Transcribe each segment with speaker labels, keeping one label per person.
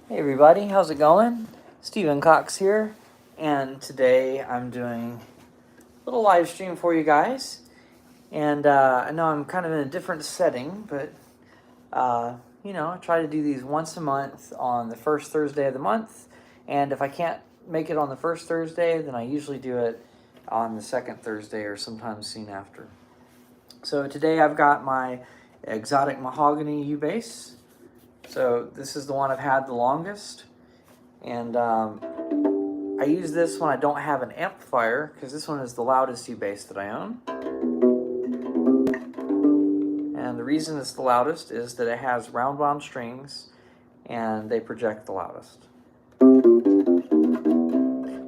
Speaker 1: Hey everybody, how's it going? Stephen Cox here, and today I'm doing a little live stream for you guys. And I know I'm kind of in a different setting, but I try to do these once a month on the first Thursday of the month. And if I can't make it on the first Thursday, then I usually do it on the second Thursday or sometimes soon after. So today I've got my exotic mahogany U-bass. So this is the one I've had the longest, and I use this when I don't have an amplifier, because this one is the loudest U-bass that I own. And the reason it's the loudest is that it has round wound strings, and they project the loudest.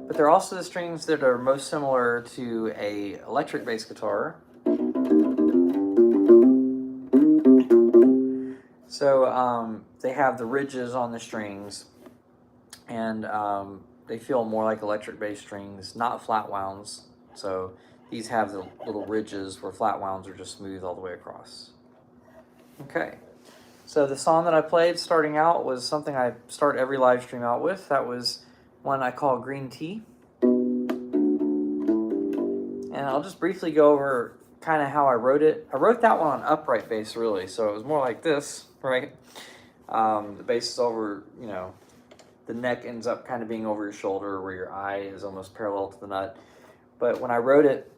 Speaker 1: But they're also the strings that are most similar to a electric bass guitar. So they have the ridges on the strings, and they feel more like electric bass strings, not flat wounds. So these have the little ridges where flat wounds are just smooth all the way across. Okay, so the song that I played starting out was something I start every live stream out with. That was one I call Green Tea. And I'll just briefly go over kind of how I wrote it. I wrote that one on upright bass, really, so it was more like this, right? The bass is over, the neck ends up kind of being over your shoulder where your eye is almost parallel to the nut. But when I wrote it,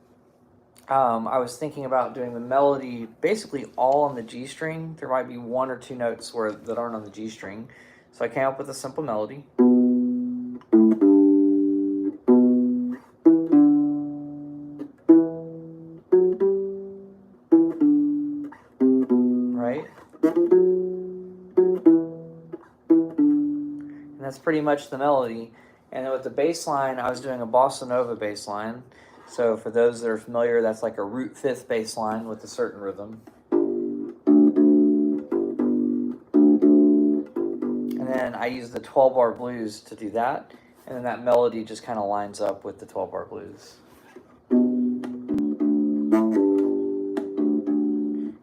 Speaker 1: I was thinking about doing the melody basically all on the G string. There might be one or two notes that aren't on the G string. So I came up with a simple melody. Right? And that's pretty much the melody. And then with the bass line, I was doing a bossa nova bass line. So for those that are familiar, that's like a root fifth bass line with a certain rhythm. And then I use the 12-bar blues to do that. And then that melody just kind of lines up with the 12-bar blues.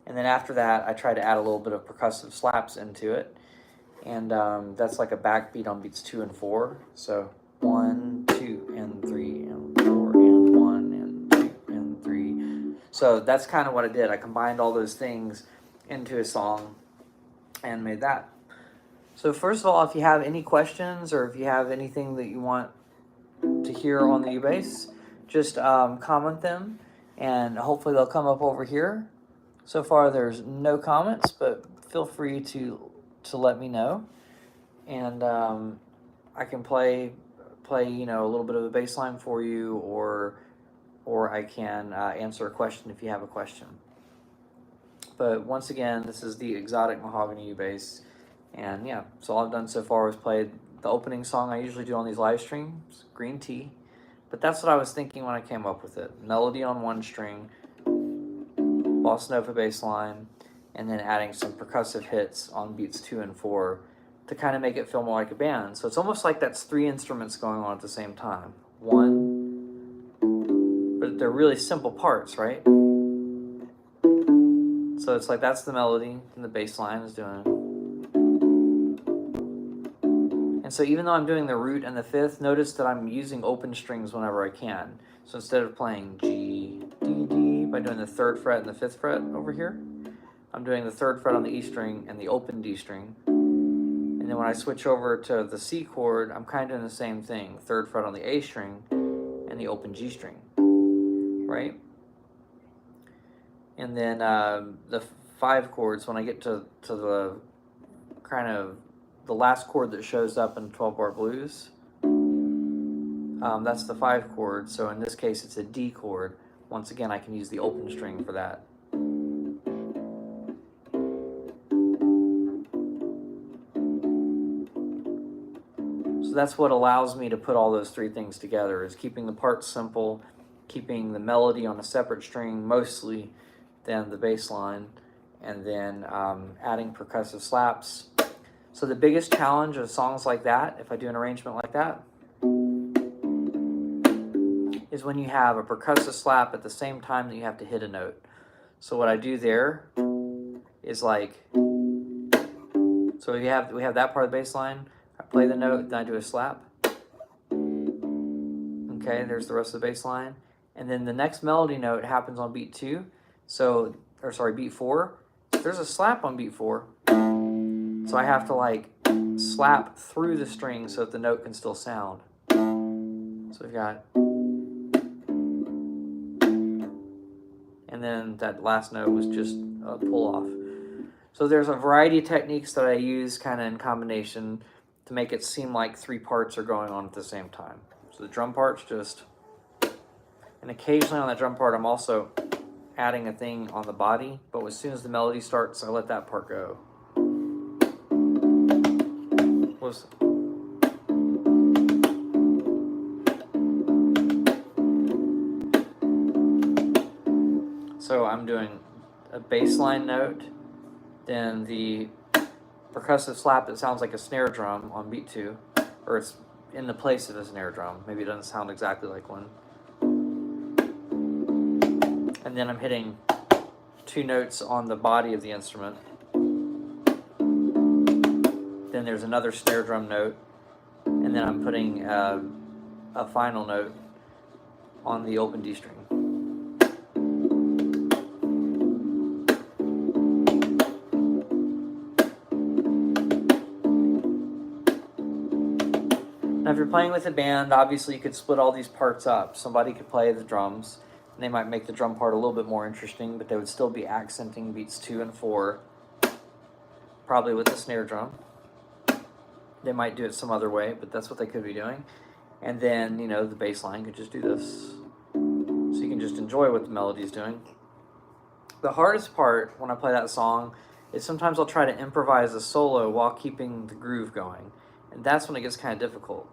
Speaker 1: And then after that, I try to add a little bit of percussive slaps into it. And that's like a backbeat on beats 2 and 4. So 1, 2, and 3, and 4, and 1, and 2, and 3. So that's kind of what I did. I combined all those things into a song and made that. So first of all, if you have any questions or if you have anything that you want to hear on the U-bass, just comment them, and hopefully they'll come up over here. So far, there's no comments, but feel free to let me know, and I can play a little bit of a bass line for you, or I can answer a question if you have a question. But once again, this is the exotic mahogany U-bass, and yeah, so all I've done so far is played the opening song I usually do on these live streams, Green Tea. But that's what I was thinking when I came up with it. Melody on one string, bossa nova bass line, and then adding some percussive hits on beats 2 and 4 to kind of make it feel more like a band. So it's almost like that's 3 instruments going on at the same time. One, but they're really simple parts, right? So it's like that's the melody, and the bass line is doing it. And so even though I'm doing the root and the fifth, notice that I'm using open strings whenever I can. So instead of playing G, D, D, by doing the 3rd fret and the 5th fret over here, I'm doing the 3rd fret on the E string and the open D string, and And then when I switch over to the C chord, I'm kind of doing the same thing. 3rd fret on the A string and the open G string, right? And then the 5 chords, when I get to the kind of the last chord that shows up in 12-bar blues, that's the 5 chord. So in this case, it's a D chord. Once again, I can use the open string for that. So that's what allows me to put all those 3 things together, is keeping the parts simple, keeping the melody on a separate string mostly than the bass line, and then adding percussive slaps. So the biggest challenge of songs like that, if I do an arrangement like that, is when you have a percussive slap at the same time that you have to hit a note. So what I do there is like, so we have that part of the bass line, I play the note, then I do a slap. Okay, there's the rest of the bass line. And then the next melody note happens on beat 2. So, or sorry, beat 4. There's a slap on beat 4. So I have to like slap through the string so that the note can still sound. So we've got, and then that last note was just a pull off. So there's a variety of techniques that I use kind of in combination to make it seem like 3 parts are going on at the same time. So the drum part's just, and occasionally on that drum part I'm also adding a thing on the body, but as soon as the melody starts, I let that part go. So I'm doing a bass line note, then the percussive slap that sounds like a snare drum on beat 2, or it's in the place of a snare drum. Maybe it doesn't sound exactly like one. And then I'm hitting 2 notes on the body of the instrument. Then there's another snare drum note, and then I'm putting a final note on the open D string. Now if you're playing with a band, obviously you could split all these parts up. Somebody could play the drums, and they might make the drum part a little bit more interesting, but they would still be accenting beats 2 and 4, probably with the snare drum. They might do it some other way, but that's what they could be doing. And then, you know, the bass line could just do this. So you can just enjoy what the melody's doing. The hardest part when I play that song is sometimes I'll try to improvise a solo while keeping the groove going. And that's when it gets kind of difficult.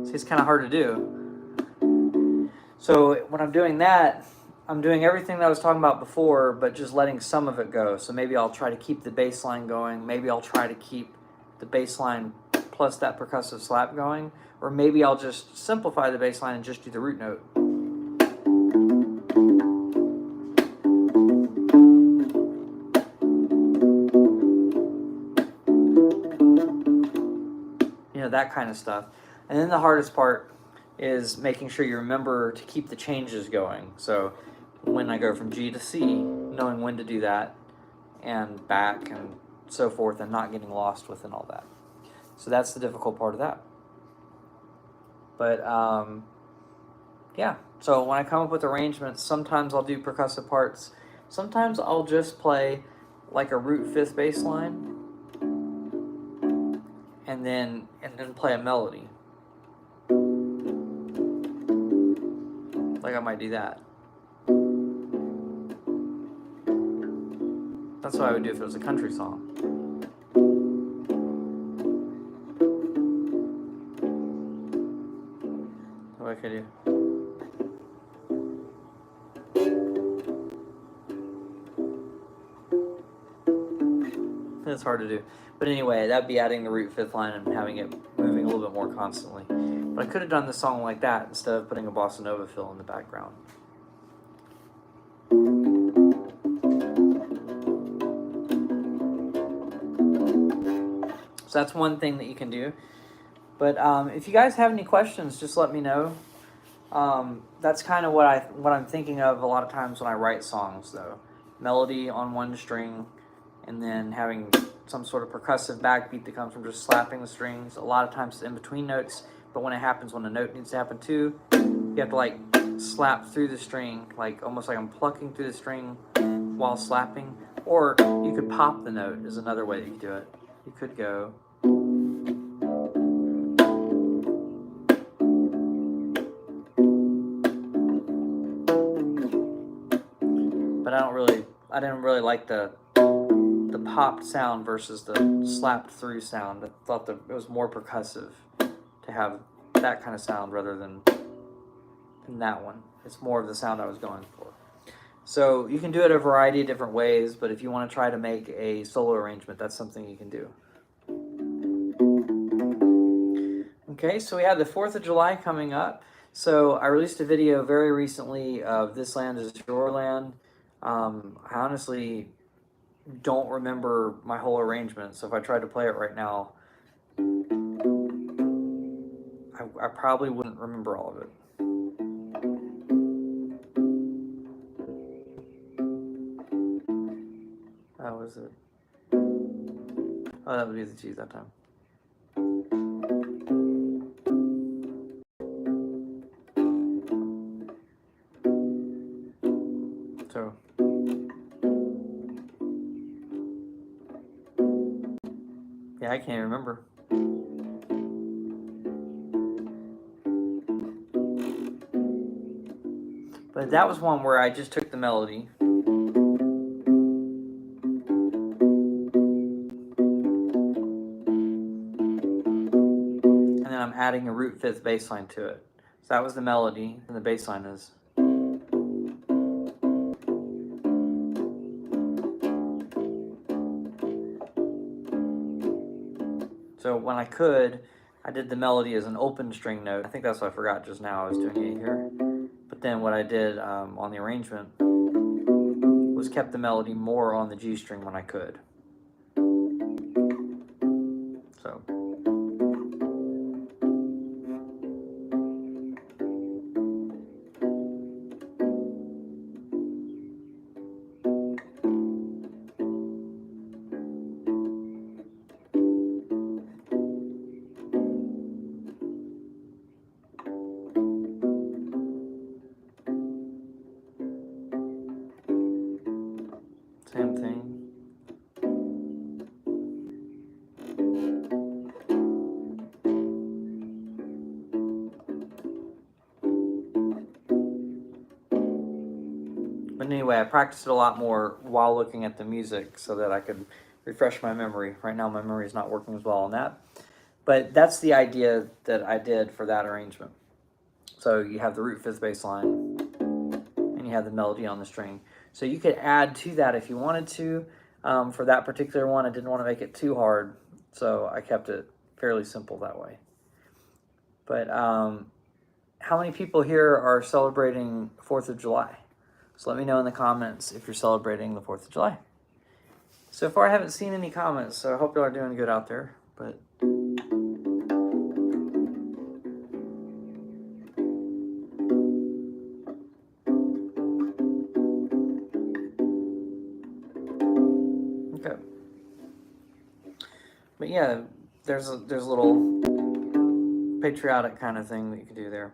Speaker 1: See, it's kind of hard to do. So when I'm doing that, I'm doing everything that I was talking about before, but just letting some of it go. So maybe I'll try to keep the bass line going. Maybe I'll try to keep the bass line plus that percussive slap going. Or maybe I'll just simplify the bass line and just do the root note. You know, that kind of stuff. And then the hardest part is making sure you remember to keep the changes going. So when I go from G to C, knowing when to do that, and back and so forth, and not getting lost within all that. So that's the difficult part of that. But yeah, so when I come up with arrangements, sometimes I'll do percussive parts. Sometimes I'll just play like a root 5th bass line, and then play a melody. Like I might do that. That's what I would do if it was a country song. What could I do? It's hard to do. But anyway, that'd be adding the root 5th line and having it moving a little bit more constantly. But I could have done the song like that instead of putting a bossa nova fill in the background. So that's one thing that you can do. But if you guys have any questions, just let me know. That's kind of what I'm thinking of a lot of times when I write songs, though. Melody on one string, and then having some sort of percussive backbeat that comes from just slapping the strings. A lot of times it's in between notes, but when it happens, when a note needs to happen too, you have to like slap through the string, like almost like I'm plucking through the string while slapping. Or you could pop the note is another way that you do it. You could go. But I didn't really like the popped sound versus the slapped through sound. I thought that it was more percussive to have that kind of sound rather than that one. It's more of the sound I was going for. So you can do it a variety of different ways, but if you want to try to make a solo arrangement, that's something you can do. Okay, so we have the 4th of July coming up. So I released a video very recently of This Land Is Your Land. I honestly don't remember my whole arrangement, so if I tried to play it right now, I probably wouldn't remember all of it. How was it? Oh, that would be the G that time. So yeah, I can't remember. But that was one where I just took the melody and then I'm adding a root fifth bass line to it. So that was the melody, and the bass line is. So when I did the melody as an open string note. I think that's what I forgot just now. I was doing it here. But then what I did on the arrangement was kept the melody more on the G string when I could. So. Same thing. But anyway, I practiced it a lot more while looking at the music so that I could refresh my memory. Right now my memory is not working as well on that. But that's the idea that I did for that arrangement. So you have the root fifth bass line and you have the melody on the string. So you could add to that if you wanted to. For that particular one, I didn't want to make it too hard, so I kept it fairly simple that way. But how many people here are celebrating 4th of July? So let me know in the comments if you're celebrating the 4th of July. So far, I haven't seen any comments, so I hope y'all are doing good out there. But okay. But yeah, there's a little patriotic kind of thing that you can do there.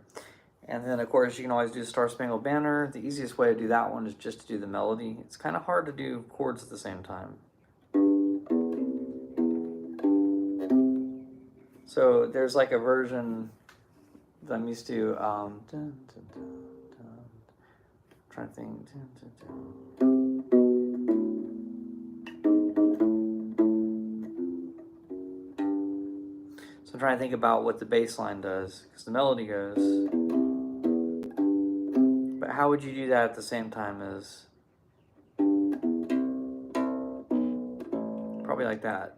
Speaker 1: And then, of course, you can always do Star Spangled Banner. The easiest way to do that one is just to do the melody. It's kind of hard to do chords at the same time. So there's like a version that I'm used to. Dun, dun, dun, dun. I'm trying to think. Dun, dun, dun. So I'm trying to think about what the bass line does, because the melody goes. But how would you do that at the same time as? Probably like that.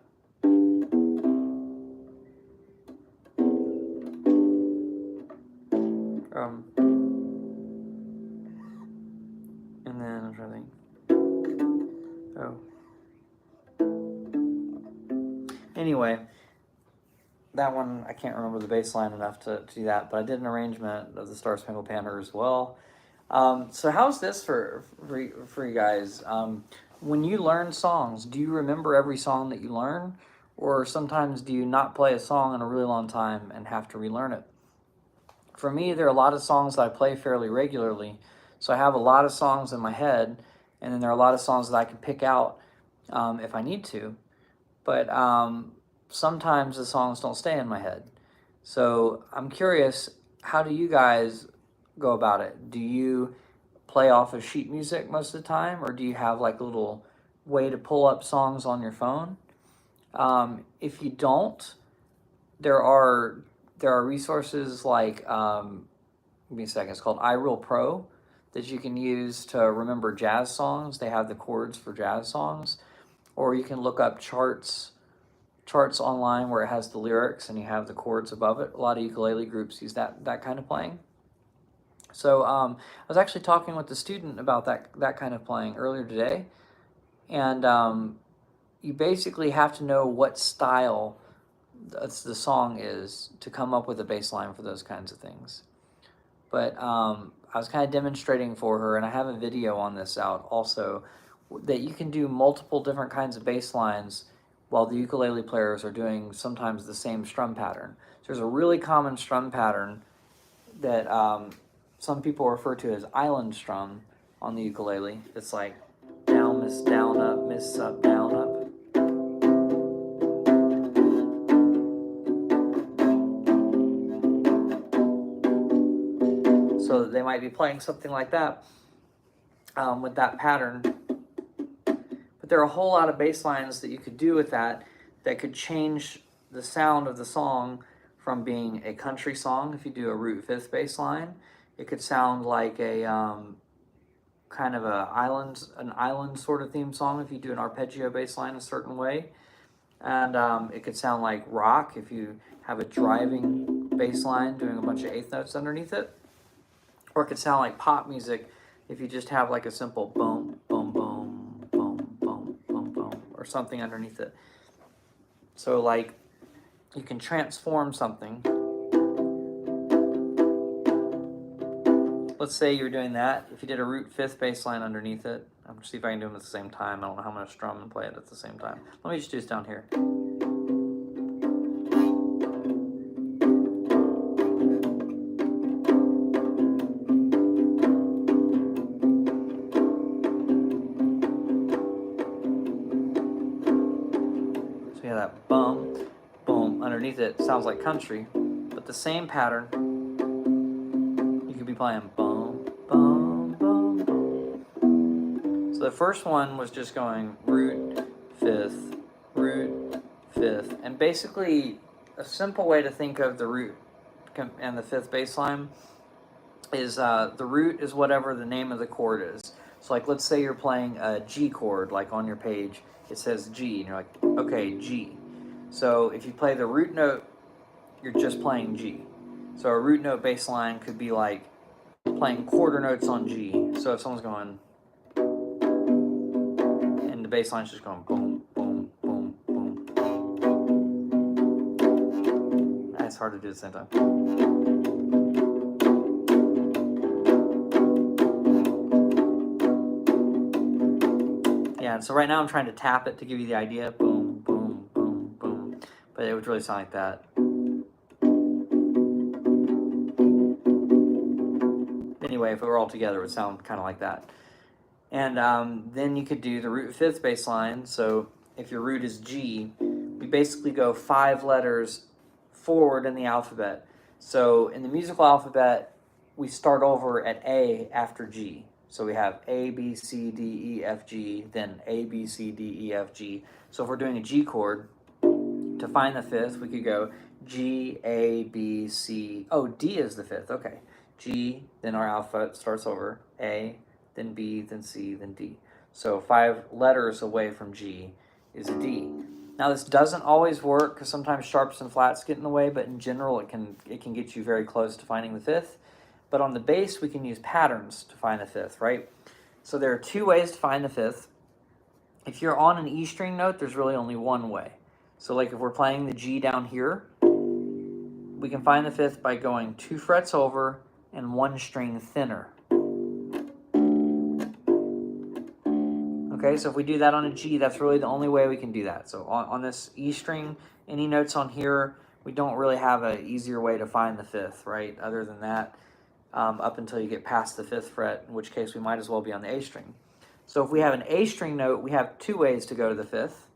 Speaker 1: anyway, that one, I can't remember the bass line enough to do that, but I did an arrangement of the Star Spangled Banner as well. So how's this for you guys? When you learn songs, do you remember every song that you learn? Or sometimes do you not play a song in a really long time and have to relearn it? For me, there are a lot of songs that I play fairly regularly. So I have a lot of songs in my head, and then there are a lot of songs that I can pick out if I need to. But sometimes the songs don't stay in my head. So I'm curious, how do you guys go about it? Do you play off of sheet music most of the time, or do you have like a little way to pull up songs on your phone? If you don't, there are resources like give me a second. It's called iReal Pro that you can use to remember jazz songs. They have the chords for jazz songs, or you can look up charts online where it has the lyrics and you have the chords above it. A lot of ukulele groups use that kind of playing. So I was actually talking with the student about that kind of playing earlier today, and you basically have to know what style the song is to come up with a bass line for those kinds of things. But I was kind of demonstrating for her, and I have a video on this out also, that you can do multiple different kinds of bass lines while the ukulele players are doing sometimes the same strum pattern. So there's a really common strum pattern that some people refer to as island strum on the ukulele. It's like down, miss, down, up, miss, up, down, up. So they might be playing something like that with that pattern. But there are a whole lot of bass lines that you could do with that could change the sound of the song from being a country song. If you do a root fifth bass line, it could sound like a kind of an island sort of theme song if you do an arpeggio bass line a certain way. And it could sound like rock if you have a driving bass line doing a bunch of eighth notes underneath it. Or it could sound like pop music if you just have like a simple boom, boom, boom, boom, boom, boom, boom, or something underneath it. So like you can transform something. Let's say you're doing that. If you did a root fifth bass line underneath it, I'm gonna see if I can do them at the same time. I don't know how I'm gonna strum and play it at the same time. Let me just do this down here. So you have that bum, boom. Underneath it sounds like country, but the same pattern. You could be playing bum, bum, bum, bum. So the first one was just going root, fifth, and basically a simple way to think of the root and the fifth bass line is the root is whatever the name of the chord is. So like let's say you're playing a G chord, like on your page it says G, and you're like, okay, G. So if you play the root note, you're just playing G. So a root note bass line could be like playing quarter notes on G. So if someone's going, and the bass line's just going boom, boom, boom, boom. It's hard to do at the same time. Yeah, and so right now I'm trying to tap it to give you the idea. Boom, boom, boom, boom. But it would really sound like that. Anyway, if it were all together, it would sound kind of like that. And then you could do the root fifth bass line. So if your root is G, we basically go 5 letters forward in the alphabet. So in the musical alphabet, we start over at A after G. So we have A, B, C, D, E, F, G, then A, B, C, D, E, F, G. So if we're doing a G chord, to find the fifth, we could go G, A, B, C. Oh, D is the fifth. Okay. G, then our alphabet starts over. A, then B, then C, then D. So 5 letters away from G is a D. Now this doesn't always work because sometimes sharps and flats get in the way, but in general it can get you very close to finding the fifth. But on the bass, we can use patterns to find the fifth, right? So there are 2 ways to find the fifth. If you're on an E string note, there's really only one way. So like if we're playing the G down here, we can find the fifth by going 2 frets over and 1 string thinner. Okay, so if we do that on a G, that's really the only way we can do that. So on this E string, any notes on here, we don't really have an easier way to find the fifth, right? Other than that, up until you get past the 5th fret, in which case we might as well be on the A string. So if we have an A string note, we have 2 ways to go to the 5th.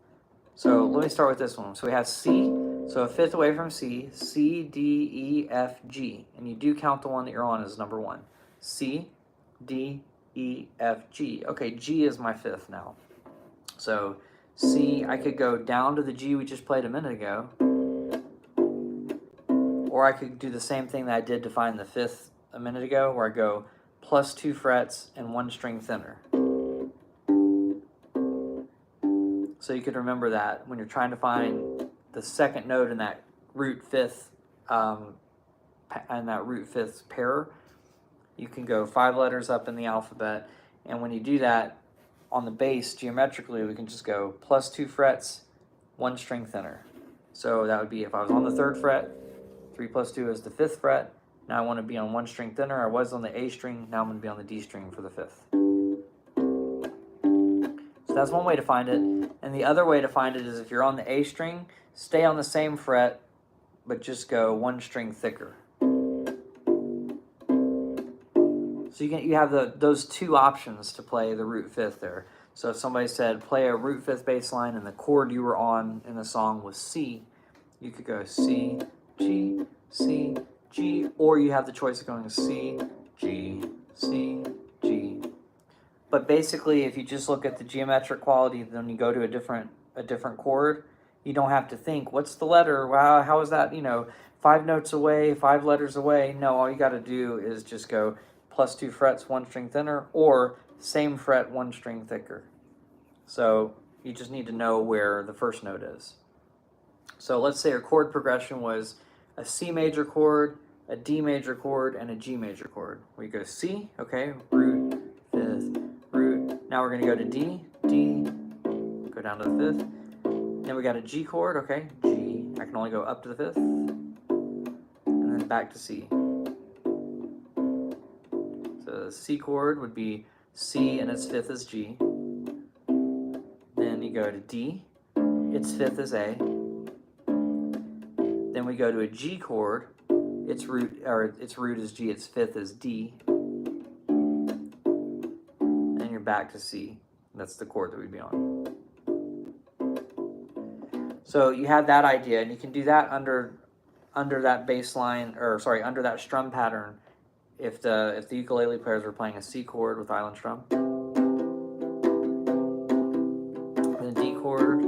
Speaker 1: So let me start with this one. So we have C, so a 5th away from C, C, D, E, F, G. And you do count the one that you're on as number 1. C, D, E, F, G. Okay, G is my 5th now. So C, I could go down to the G we just played a minute ago. Or I could do the same thing that I did to find the 5th a minute ago, where I go plus 2 frets and 1 string thinner. So you could remember that when you're trying to find the second note in that root 5th pair, you can go 5 letters up in the alphabet, and when you do that on the bass geometrically, we can just go plus 2 frets, 1 string thinner. So that would be if I was on the 3rd fret, 3 plus 2 is the 5th fret. Now I want to be on 1 string thinner. I was on the A string, now I'm going to be on the D string for the 5th. So that's one way to find it. And the other way to find it is if you're on the A string, stay on the same fret, but just go 1 string thicker. So you have those 2 options to play the root 5th there. So if somebody said play a root 5th bass line and the chord you were on in the song was C, you could go C, G, C, G, or you have the choice of going C, G, C, G. But basically, if you just look at the geometric quality, then you go to a different chord, you don't have to think, what's the letter? Wow, how is that, 5 notes away, 5 letters away? No, all you got to do is just go plus 2 frets, 1 string thinner, or same fret, 1 string thicker. So you just need to know where the first note is. So let's say our chord progression was a C major chord, a D major chord, and a G major chord. We go C, okay, root, 5th, root. Now we're going to go to D, D, go down to the 5th. Then we got a G chord, okay, G. I can only go up to the 5th, and then back to C. So the C chord would be C and its 5th is G. Then you go to D, its 5th is A. Then we go to a G chord, its root is G, its 5th is D. And you're back to C. That's the chord that we'd be on. So you have that idea, and you can do that under that bass line, under that strum pattern, if the ukulele players were playing a C chord with island strum, then a D chord,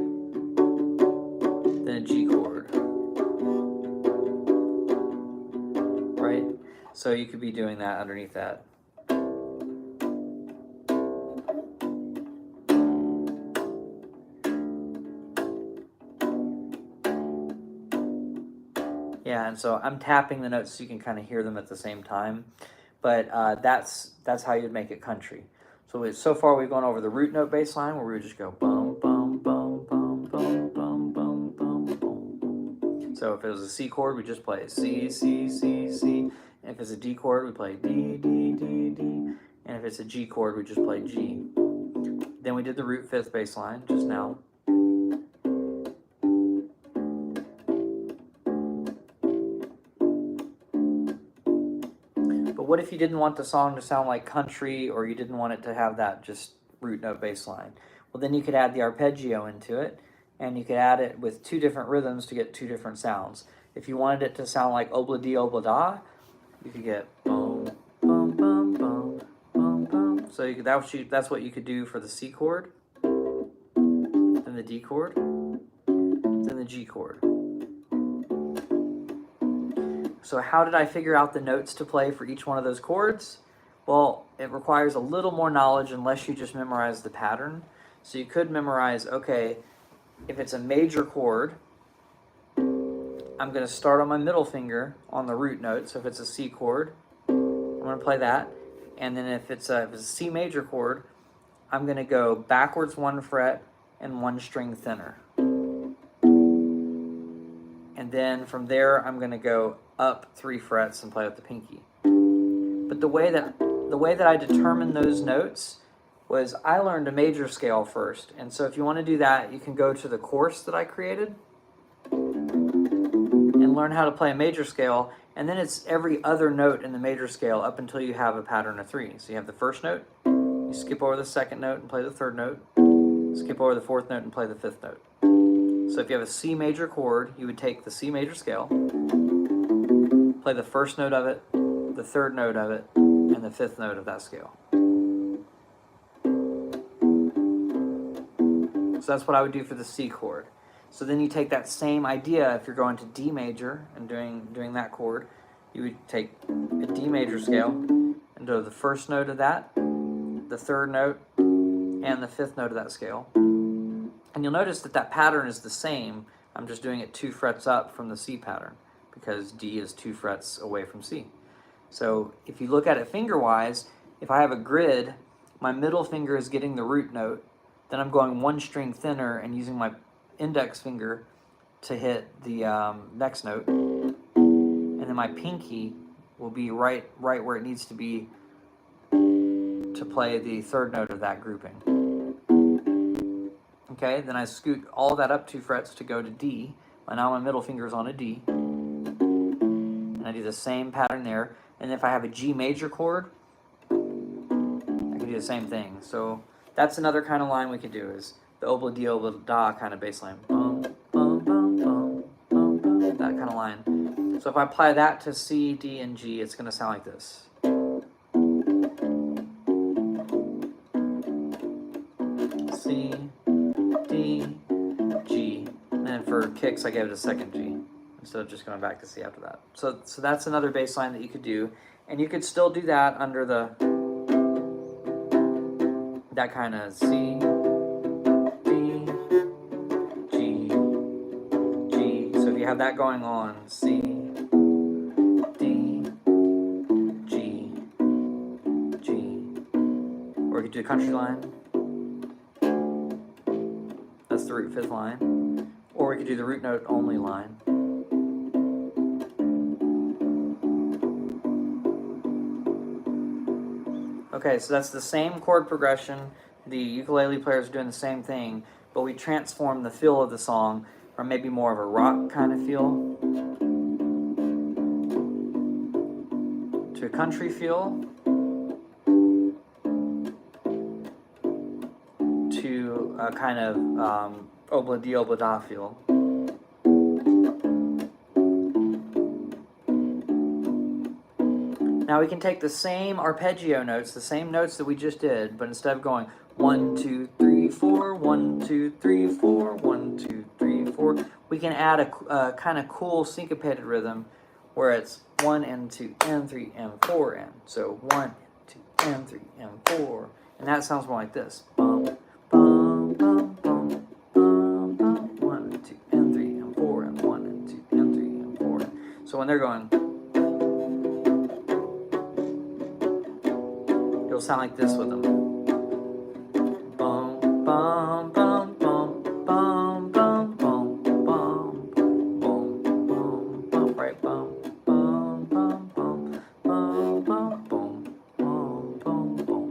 Speaker 1: then a G chord, right? So you could be doing that underneath that. Yeah, and so I'm tapping the notes so you can kind of hear them at the same time, but that's how you'd make it country. So far we've gone over the root note bass line where we would just go bum bum bum bum bum bum bum bum bum. So if it was a C chord, we just play C C C C. And if it's a D chord, we play D D D D. And if it's a G chord, we just play G. Then we did the root 5th bass line just now. What if you didn't want the song to sound like country, or you didn't want it to have that just root note bass line? Well, then you could add the arpeggio into it, and you could add it with 2 different rhythms to get 2 different sounds. If you wanted it to sound like obla-dee obla-da, you could get boom, boom, boom, boom, boom, boom. So that's what you could do for the C chord, then the D chord, then the G chord. So how did I figure out the notes to play for each one of those chords? Well, it requires a little more knowledge unless you just memorize the pattern. So you could memorize, okay, if it's a major chord, I'm going to start on my middle finger on the root note. So if it's a C chord, I'm going to play that. And then if it's a C major chord, I'm going to go backwards 1 fret and 1 string thinner. then from there I'm going to go up 3 frets and play with the pinky. But the way that I determined those notes was I learned a major scale first. And so if you want to do that, you can go to the course that I created and learn how to play a major scale. And then it's every other note in the major scale up until you have a pattern of 3. So you have the first note, you skip over the second note and play the third note, skip over the fourth note and play the fifth note. So if you have a C major chord, you would take the C major scale, play the first note of it, the third note of it, and the fifth note of that scale. So that's what I would do for the C chord. So then you take that same idea, if you're going to D major and doing that chord, you would take a D major scale and do the first note of that, the third note, and the fifth note of that scale. And you'll notice that that pattern is the same. I'm just doing it 2 frets up from the C pattern because D is 2 frets away from C. So if you look at it finger-wise, if I have a grid, my middle finger is getting the root note, then I'm going 1 string thinner and using my index finger to hit the next note, and then my pinky will be right where it needs to be to play the third note of that grouping. Okay, then I scoot all that up 2 frets to go to D. Now my middle finger is on a D. And I do the same pattern there. And if I have a G major chord, I can do the same thing. So that's another kind of line we could do, is the obla-di, obla-da kind of bass line. Bum, bum, bum, bum, bum, bum, that kind of line. So if I apply that to C, D, and G, it's going to sound like this. C, D, G, and then for kicks I gave it a second G instead of just going back to C after that. So that's another bass line that you could do, and you could still do that under that kind of C, D, G, G. So if you have that going on, C, D, G, G, or you could do a country line. That's the root 5th line. Or we could do the root note only line. Okay, so that's the same chord progression. The ukulele players are doing the same thing, but we transform the feel of the song from maybe more of a rock kind of feel to a country feel to a kind of obla-di, obla-da feel. Now we can take the same arpeggio notes, the same notes that we just did, but instead of going 1, 2, 3, 4, 1, 2, 3, 4, 1, 2, 3, 4, we can add a kind of cool syncopated rhythm where it's 1 and 2 and 3 and 4 and. So 1 and 2 and 3 and 4, and that sounds more like this. Bum, bum, bum, bum, bum, bum, 1 and 2 and 3 and 4 and 1 and 2 and 3 and 4. So when they're going, it'll sound like this with them. Bum, bum, bum, bum, bum, bum, bum, bum, bum, bum, bum, right? Bum, bum, bum, bum, bum, bum, bum, bum, bum, bum, bum,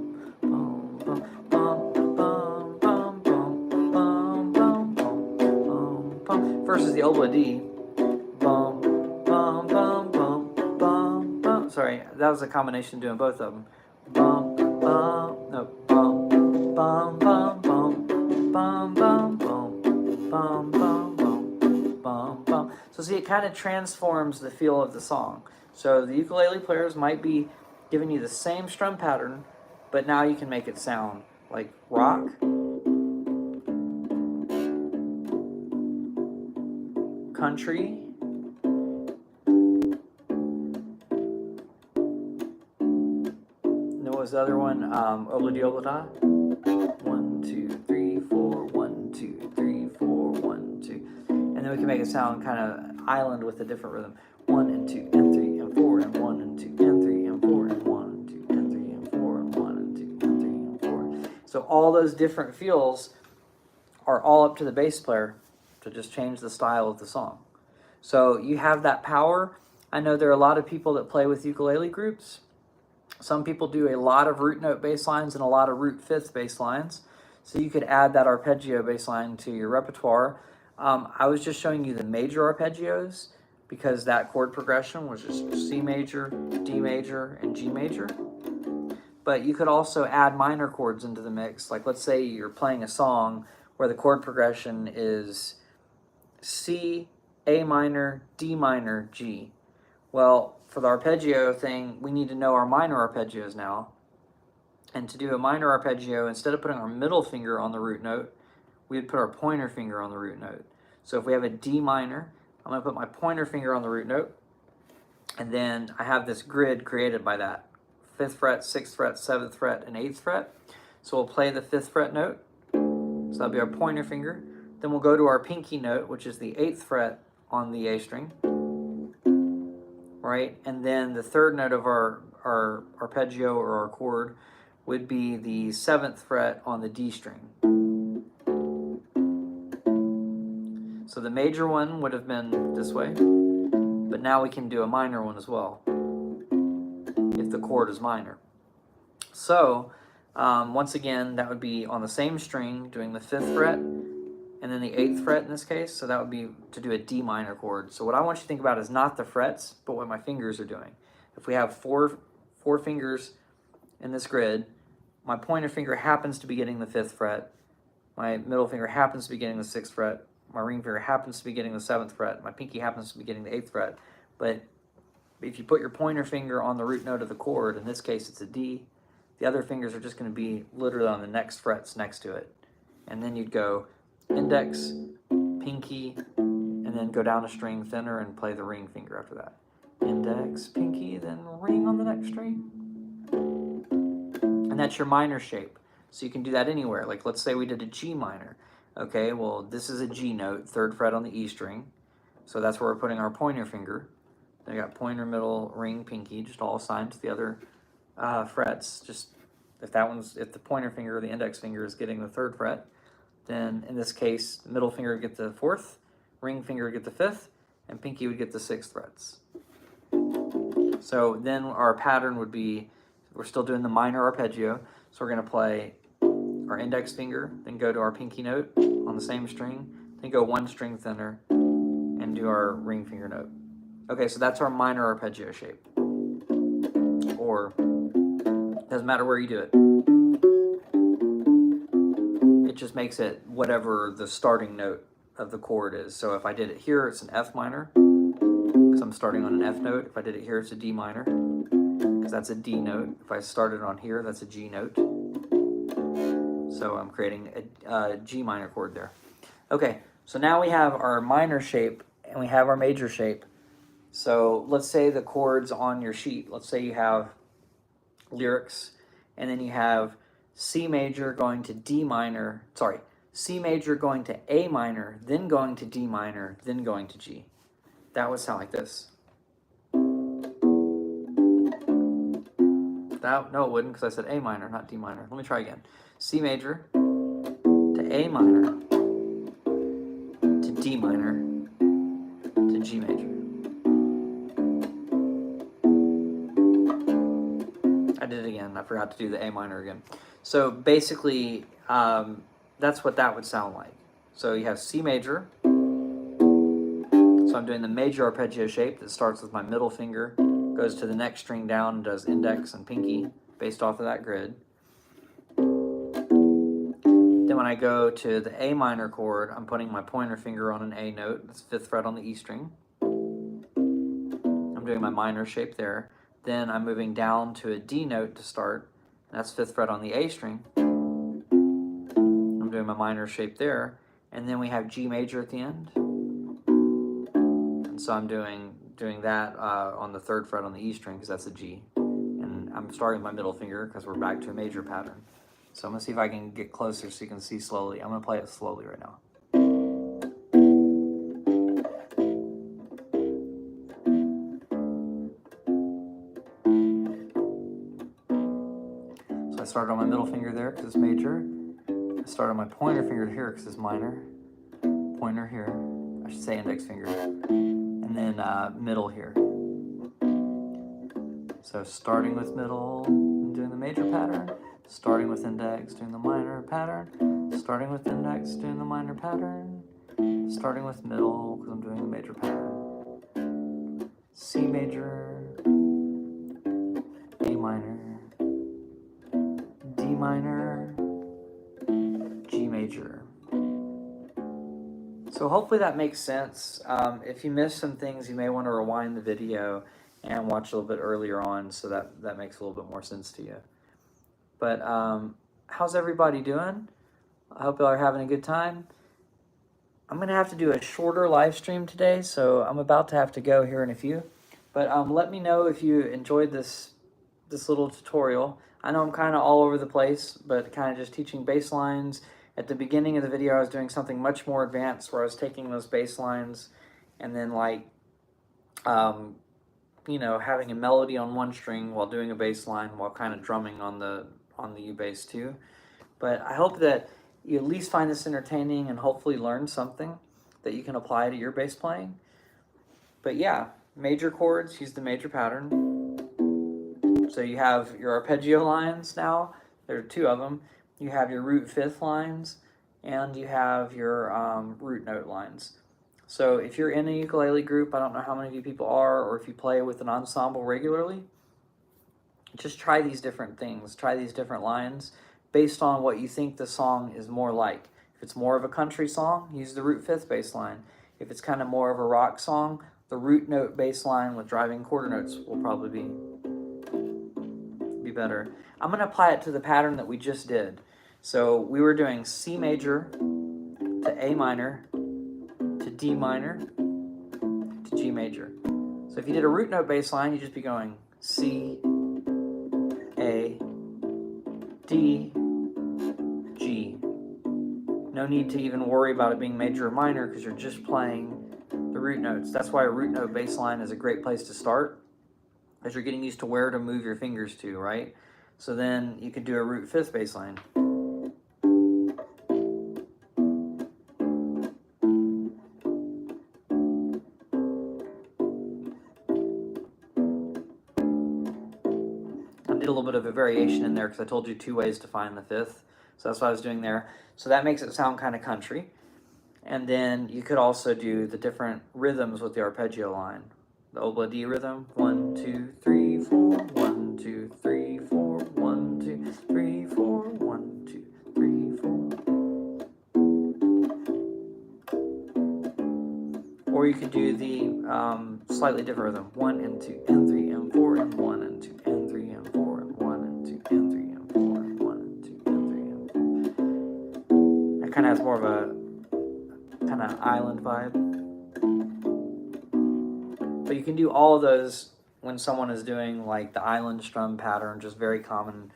Speaker 1: bum, bum, bum, bum, bum, bum, bum, versus the obla-di. Bum, bum, bum, bum, bum, bum. Sorry, that was a combination doing both of them. Bum, bum, no, bum, bum, bum, bum, bum, bum, bum, bum, bum, bum, bum, bum. So see, it kind of transforms the feel of the song. So the ukulele players might be giving you the same strum pattern, but now you can make it sound like rock, country, was the other one? Obla-di, obla-da. 1, 2, 3, 4. 1, 2, 3, 4. 1, 2. And then we can make it sound kind of island with a different rhythm. 1 and 2 and 3 and 4 and 1 and 2 and 3 and 4 and 1 and 2 and 3 and 4 and 1 and 2 and 3 and 4. So all those different feels are all up to the bass player to just change the style of the song. So you have that power. I know there are a lot of people that play with ukulele groups. Some people do a lot of root note bass lines and a lot of root fifth bass lines. So you could add that arpeggio bass line to your repertoire. I was just showing you the major arpeggios because that chord progression was just C major, D major, and G major. But you could also add minor chords into the mix. Like let's say you're playing a song where the chord progression is C, A minor, D minor, G. Well, for the arpeggio thing, we need to know our minor arpeggios now. And to do a minor arpeggio, instead of putting our middle finger on the root note, we would put our pointer finger on the root note. So if we have a D minor, I'm going to put my pointer finger on the root note, and then I have this grid created by that. 5th fret, 6th fret, 7th fret, and 8th fret. So we'll play the 5th fret note. So that'll be our pointer finger. Then we'll go to our pinky note, which is the 8th fret on the A string. Right? And then the third note of our arpeggio or our chord would be the 7th fret on the D string. So the major one would have been this way, but now we can do a minor one as well, if the chord is minor. So, once again, that would be on the same string, doing the 5th fret, and then the 8th fret in this case, so that would be to do a D minor chord. So what I want you to think about is not the frets, but what my fingers are doing. If we have four fingers in this grid, my pointer finger happens to be getting the 5th fret, my middle finger happens to be getting the 6th fret, my ring finger happens to be getting the 7th fret, my pinky happens to be getting the 8th fret. But if you put your pointer finger on the root note of the chord, in this case it's a D, the other fingers are just going to be literally on the next frets next to it. And then you'd go index, pinky, and then go down a string thinner and play the ring finger after that. Index, pinky, then ring on the next string. And that's your minor shape. So you can do that anywhere. Like let's say we did a G minor. Okay, well this is a G note, 3rd fret on the E string. So that's where we're putting our pointer finger. Then I got pointer, middle, ring, pinky, just all assigned to the other frets. Just if the pointer finger or the index finger is getting the 3rd fret, then in this case, the middle finger would get the 4th, ring finger would get the 5th, and pinky would get the 6th frets. So then our pattern would be, we're still doing the minor arpeggio, so we're going to play our index finger, then go to our pinky note on the same string, then go one string thinner, and do our ring finger note. Okay, so that's our minor arpeggio shape. Or, doesn't matter where you do it. It just makes it whatever the starting note of the chord is. So if I did it here, it's an F minor, because I'm starting on an F note. If I did it here, it's a D minor, because that's a D note. If I started on here, that's a G note. So I'm creating a G minor chord there. Okay, so now we have our minor shape and we have our major shape. So let's say the chords on your sheet, let's say you have lyrics, and then you have C major going to D minor, sorry, C major going to A minor, then going to D minor, then going to G. That would sound like this. No, it wouldn't, because I said A minor, not D minor. Let me try again. C major to A minor to D minor to G major. I did it again. I forgot to do the A minor again. So basically, that's what that would sound like. So you have C major. So I'm doing the major arpeggio shape that starts with my middle finger, goes to the next string down, and does index and pinky based off of that grid. Then when I go to the A minor chord, I'm putting my pointer finger on an A note. That's 5th fret on the E string. I'm doing my minor shape there. Then I'm moving down to a D note to start. That's 5th fret on the A string. I'm doing my minor shape there. And then we have G major at the end. And so I'm doing that on the 3rd fret on the E string, because that's a G. And I'm starting with my middle finger because we're back to a major pattern. So I'm going to see if I can get closer so you can see slowly. I'm going to play it slowly right now. So I started on my middle finger there because it's major. I started on my pointer finger here because it's minor. Pointer here. I should say index finger. And and then middle here. So starting with middle, doing the major pattern, starting with index, doing the minor pattern, starting with index, doing the minor pattern, starting with middle, because I'm doing the major pattern. C major, A minor, D minor, G major. So hopefully that makes sense. If you missed some things, you may want to rewind the video and watch a little bit earlier on, so that makes a little bit more sense to you. But how's everybody doing? I hope y'all are having a good time. I'm going to have to do a shorter live stream today, so I'm about to have to go here in a few. But let me know if you enjoyed this little tutorial. I know I'm kind of all over the place, but kind of just teaching bass lines. At the beginning of the video, I was doing something much more advanced where I was taking those bass lines and then like, you know, having a melody on one string while doing a bass line while kind of drumming on the U bass too. But I hope that you at least find this entertaining and hopefully learn something that you can apply to your bass playing. But yeah, major chords, use the major pattern. So you have your arpeggio lines now. There are two of them. You have your root fifth lines, and you have your root note lines. So if you're in a ukulele group, I don't know how many of you people are, or if you play with an ensemble regularly, just try these different things. Try these different lines based on what you think the song is more like. If it's more of a country song, use the root fifth bass line. If it's kind of more of a rock song, the root note bass line with driving quarter notes will probably be better. I'm going to apply it to the pattern that we just did. So we were doing C major to A minor to D minor to G major. So if you did a root note bass line, you'd just be going C, A, D, G. No need to even worry about it being major or minor because you're just playing the root notes. That's why a root note bass line is a great place to start, as you're getting used to where to move your fingers to, right? So then you could do a root fifth bass line. I did a little bit of a variation in there because I told you 2 ways to find the fifth. So that's what I was doing there. So that makes it sound kind of country. And then you could also do the different rhythms with the arpeggio line. The Obla D rhythm, 1, 2, 3, 4, 1, 2, 3, 4, 1, 2, 3, 4, 1, 2, 3, 4. Or you could do the slightly different rhythm, 1 and 2 and 3 and 4 and 1 and 2 and 3 and 4 and 1 and 2 and 3 and 4 and 1 and 2 and 3 and 4. That kind of has more of a kind of island vibe. But you can do all of those when someone is doing like the island strum pattern, just very common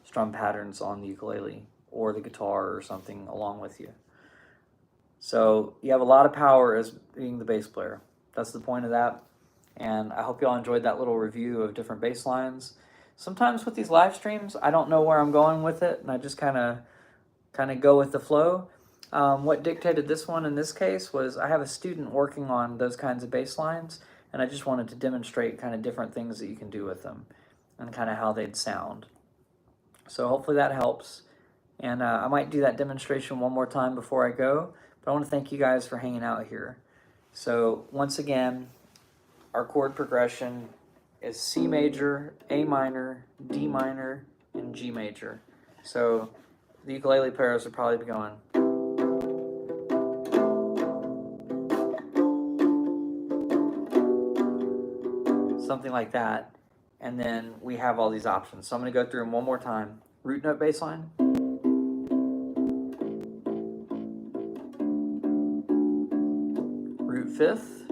Speaker 1: strum patterns on the ukulele or the guitar or something along with you. So you have a lot of power as being the bass player. That's the point of that. And I hope you all enjoyed that little review of different bass lines. Sometimes with these live streams, I don't know where I'm going with it, and I just kind of go with the flow. What dictated this one in this case was I have a student working on those kinds of bass lines, and I just wanted to demonstrate kind of different things that you can do with them and kind of how they'd sound. So hopefully that helps. And I might do that demonstration one more time before I go, but I want to thank you guys for hanging out here. So once again, our chord progression is C major, A minor, D minor, and G major. So the ukulele players would probably be going. Something like that, and then we have all these options. So I'm going to go through them one more time. Root note bass line, root fifth,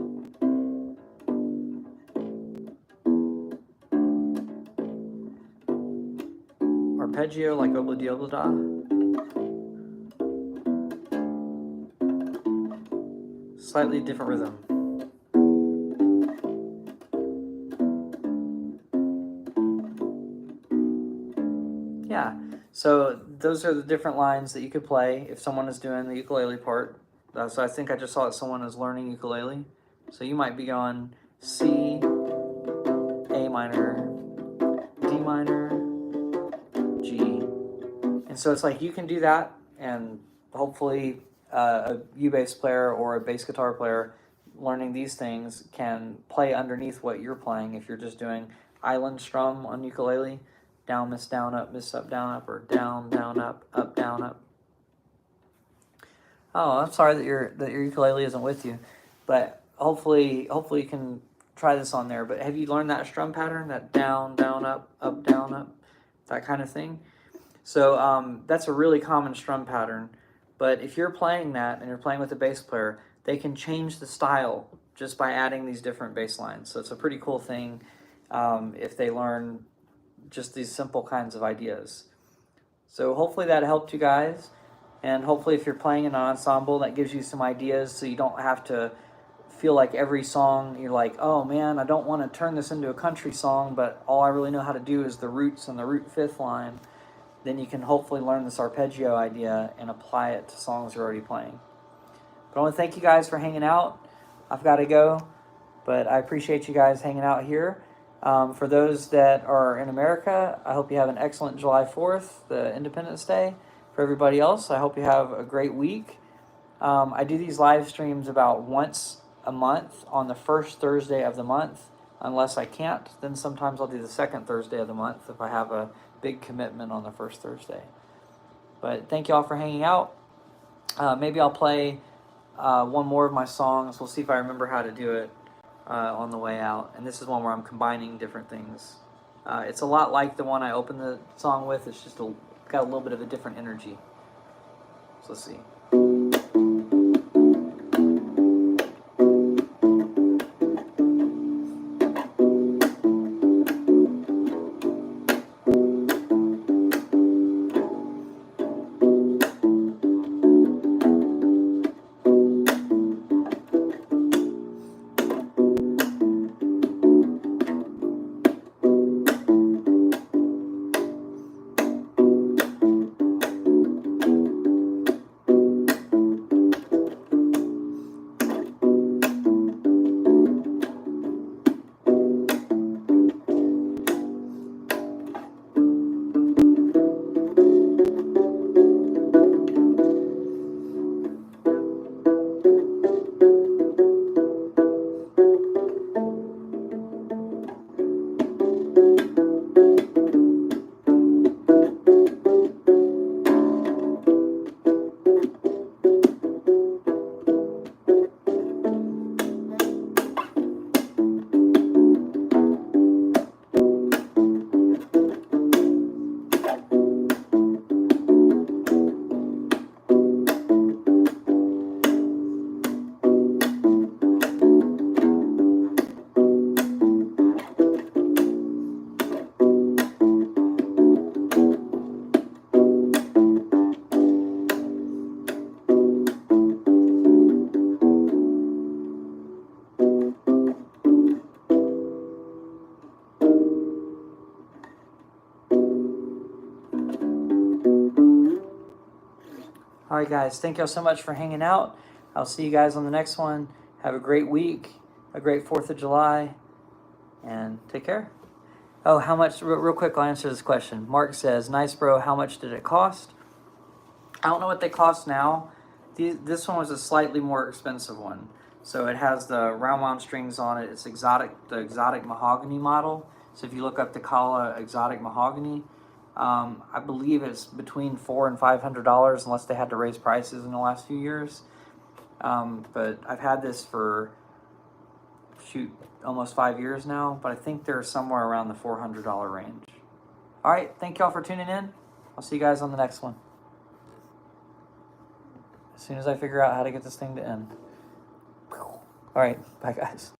Speaker 1: arpeggio like obla di obla da, slightly different rhythm. Yeah, so those are the different lines that you could play if someone is doing the ukulele part. So I think I just saw that someone is learning ukulele. So you might be going C, A minor, D minor, G. And so it's like you can do that, and hopefully a U-bass player or a bass guitar player learning these things can play underneath what you're playing if you're just doing island strum on ukulele, down, miss, up, down, up, or down, up, down, up. Oh, I'm sorry that your ukulele isn't with you, but hopefully you can try this on there. But have you learned that strum pattern, that down, down, up, that kind of thing? So that's a really common strum pattern. But if you're playing that and you're playing with a bass player, they can change the style just by adding these different bass lines. So it's a pretty cool thing if they learn just these simple kinds of ideas. So hopefully that helped you guys. And hopefully if you're playing in an ensemble, that gives you some ideas so you don't have to feel like every song you're like, oh man, I don't want to turn this into a country song, but all I really know how to do is the roots and the root fifth line. Then you can hopefully learn this arpeggio idea and apply it to songs you're already playing. But I want to thank you guys for hanging out. I've got to go, but I appreciate you guys hanging out here. For those that are in America, I hope you have an excellent July 4th, the Independence Day. For everybody else, I hope you have a great week. I do these live streams about once a month on the first Thursday of the month. Unless I can't, then sometimes I'll do the second Thursday of the month if I have a big commitment on the first Thursday. But thank you all for hanging out. Maybe I'll play one more of my songs. We'll see if I remember how to do it on the way out. And this is one where I'm combining different things. It's a lot like the one I opened the song with. It's just got a little bit of a different energy. So let's see. All right, guys. Thank y'all so much for hanging out. I'll see you guys on the next one. Have a great week, a great 4th of July, and take care. Oh, how much? Real quick, I'll answer this question. Mark says, nice, bro. How much did it cost? I don't know what they cost now. This one was a slightly more expensive one. So it has the round wound strings on it. It's the exotic mahogany model. So if you look up the Kala exotic mahogany, I believe it's between $400 and $500 unless they had to raise prices in the last few years. But I've had this for almost 5 years now, but I think they're somewhere around the $400 range. All right, thank y'all for tuning in. I'll see you guys on the next one. As soon as I figure out how to get this thing to end. All right, bye guys.